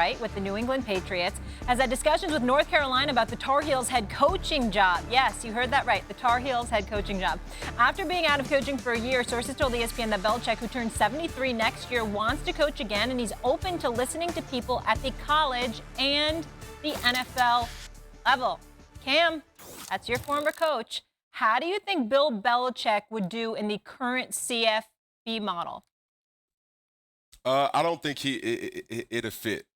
right, with the New England Patriots, has had discussions with North Carolina about the Tar Heels head coaching job. Yes, you heard that right, the Tar Heels head coaching job. After being out of coaching for a year, sources told ESPN that Belichick, who turns 73 next year, wants to coach again, and he's open to listening to people at the college and the NFL level. Cam, that's your former coach. How do you think Bill Belichick would do in the current CFB model? I don't think it'll fit,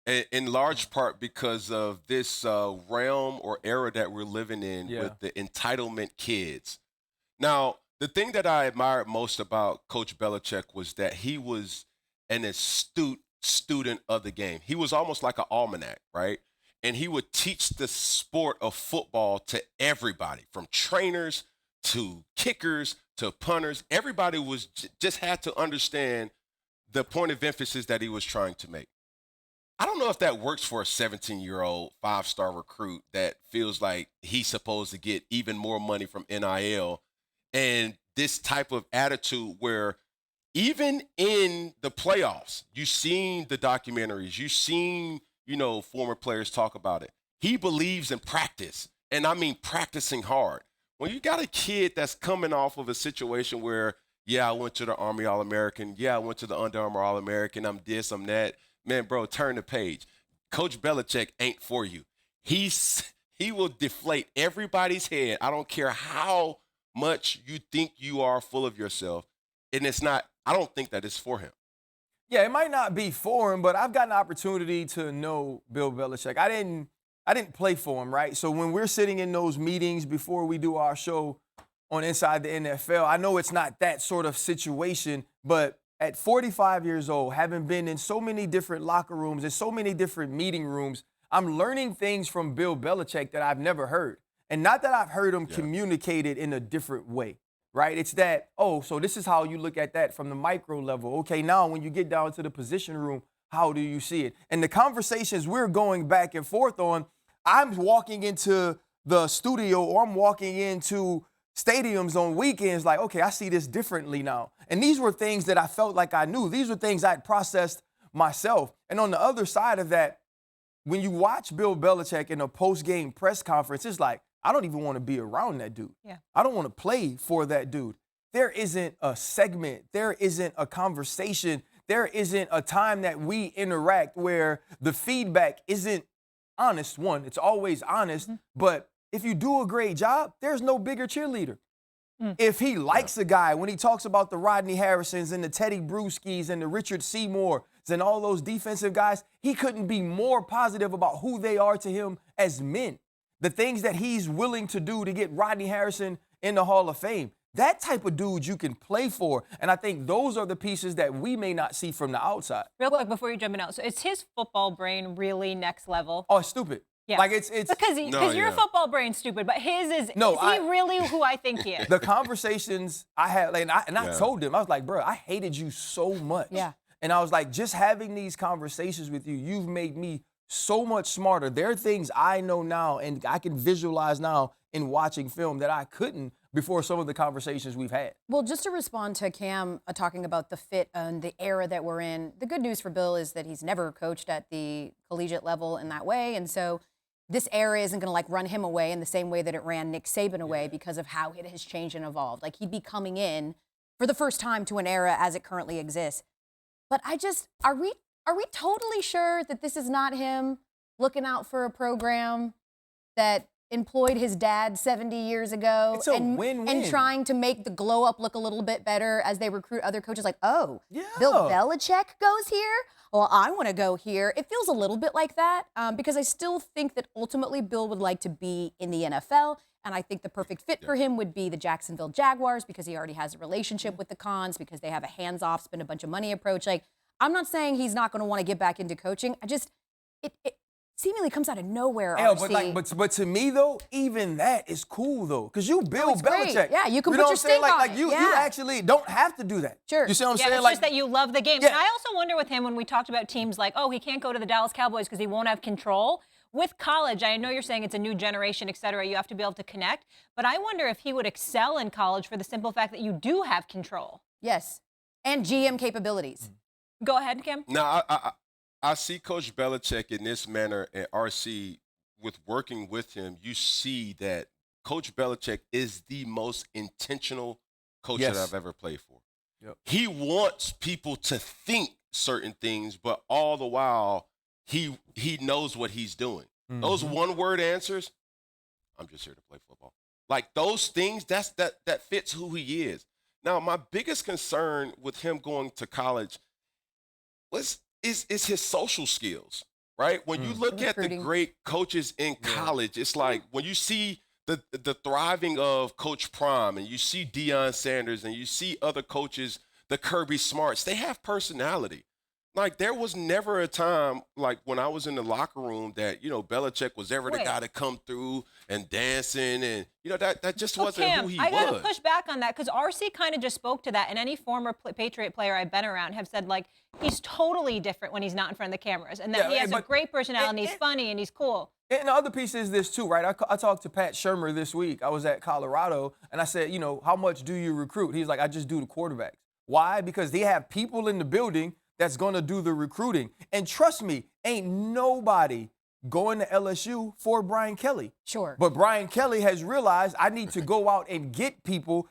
in large part because of this realm or era that we're living in with the entitlement kids. Now, the thing that I admired most about Coach Belichick was that he was an astute student of the game. He was almost like an almanac, right? And he would teach the sport of football to everybody, from trainers to kickers to punters. Everybody was just had to understand the point of emphasis that he was trying to make. I don't know if that works for a 17-year-old five-star recruit that feels like he's supposed to get even more money from NIL and this type of attitude where even in the playoffs, you've seen the documentaries, you've seen, former players talk about it. He believes in practice, and I mean practicing hard. When you got a kid that's coming off of a situation where, I went to the Army All-American, I went to the Under Armour All-American, I'm this, I'm that. Man, bro, turn the page. Coach Belichick ain't for you. He will deflate everybody's head. I don't care how much you think you are full of yourself. And it's not, I don't think that it's for him. Yeah, it might not be for him, but I've got an opportunity to know Bill Belichick. I didn't play for him, right? So when we're sitting in those meetings before we do our show on Inside the NFL, I know it's not that sort of situation, but at 45 years old, having been in so many different locker rooms and so many different meeting rooms, I'm learning things from Bill Belichick that I've never heard. And not that I've heard him communicate it in a different way. Right? It's that, so this is how you look at that from the micro level. Okay, now when you get down to the position room, how do you see it? And the conversations we're going back and forth on, I'm walking into the studio or I'm walking into stadiums on weekends like, okay, I see this differently now. And these were things that I felt like I knew. These were things I'd processed myself. And on the other side of that, when you watch Bill Belichick in a post-game press conference, it's like, I don't even want to be around that dude. Yeah. I don't want to play for that dude. There isn't a segment. There isn't a conversation. There isn't a time that we interact where the feedback isn't honest. One, it's always honest. Mm-hmm. But if you do a great job, there's no bigger cheerleader. If he likes a guy, when he talks about the Rodney Harrisons and the Teddy Bruschies and the Richard Seymours and all those defensive guys, he couldn't be more positive about who they are to him as men. The things that he's willing to do to get Rodney Harrison in the Hall of Fame. That type of dude you can play for. And I think those are the pieces that we may not see from the outside. Real quick before you jump in out, so is his football brain really next level? Oh, it's stupid. Yeah. Like it's because your football brain's stupid, but his is he really who I think he is? The conversations I had, I told him, I was like, bro, I hated you so much. Yeah. And I was like, just having these conversations with you, you've made me so much smarter. There are things I know now and I can visualize now in watching film that I couldn't before some of the conversations we've had. Well, just to respond to Cam talking about the fit and the era that we're in, the good news for Bill is that he's never coached at the collegiate level in that way. And so this era isn't going to run him away in the same way that it ran Nick Saban away because of how it has changed and evolved. Like he'd be coming in for the first time to an era as it currently exists. But are we totally sure that this is not him looking out for a program that employed his dad 70 years ago and trying to make the glow up look a little bit better as they recruit other coaches? Like, Bill Belichick goes here? Well, I want to go here. It feels a little bit like that because I still think that ultimately Bill would like to be in the NFL. And I think the perfect fit for him would be the Jacksonville Jaguars because he already has a relationship with the Cons, because they have a hands-off, spend a bunch of money approach. I'm not saying he's not going to want to get back into coaching. It seemingly comes out of nowhere. But to me though, even that is cool though, because you Bill Belichick. Great. Yeah, you can put your stink on it. You actually don't have to do that. Sure. You see what I'm saying? It's just that you love the game. Yeah. And I also wonder with him when we talked about teams like, he can't go to the Dallas Cowboys because he won't have control. With college, I know you're saying it's a new generation, et cetera. You have to be able to connect. But I wonder if he would excel in college for the simple fact that you do have control. Yes, and GM capabilities. Go ahead, Kim. No, I see Coach Belichick in this manner, and RC, with working with him, you see that Coach Belichick is the most intentional coach that I've ever played for. Yep. He wants people to think certain things, but all the while, he knows what he's doing. Mm-hmm. Those one-word answers, I'm just here to play football. Like those things, that fits who he is. Now, my biggest concern with him going to college is his social skills, right? When you look at the great coaches in college, it's like when you see the thriving of Coach Prime and you see Deion Sanders and you see other coaches, the Kirby Smarts, they have personality. Like there was never a time like when I was in the locker room that, Belichick was ever the guy to come through and dancing and, that just wasn't who he was. I got to push back on that because RC kind of just spoke to that. And any former Patriot player I've been around have said, like, he's totally different when he's not in front of the cameras and that he has a great personality and he's funny and he's cool. And the other piece is this too, right? I talked to Pat Shurmur this week. I was at Colorado and I said, how much do you recruit? He's like, I just do the quarterbacks. Why? Because they have people in the building that's going to do the recruiting. And trust me, ain't nobody going to LSU for Brian Kelly. Sure. But Brian Kelly has realized I need to go out and get people,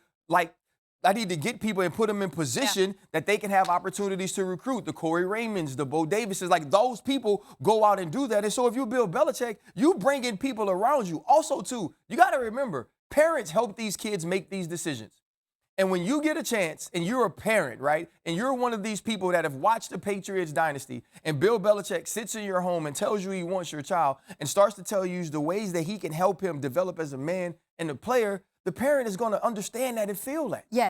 and put them in position that they can have opportunities to recruit. The Corey Raymonds, the Bo Davises, like those people go out and do that. And so if you Bill Belichick, you bring in people around you. Also, too, you got to remember, parents help these kids make these decisions. And when you get a chance and you're a parent, right, and you're one of these people that have watched the Patriots dynasty and Bill Belichick sits in your home and tells you he wants your child and starts to tell you the ways that he can help him develop as a man and a player, the parent is going to understand that and feel that. Yeah.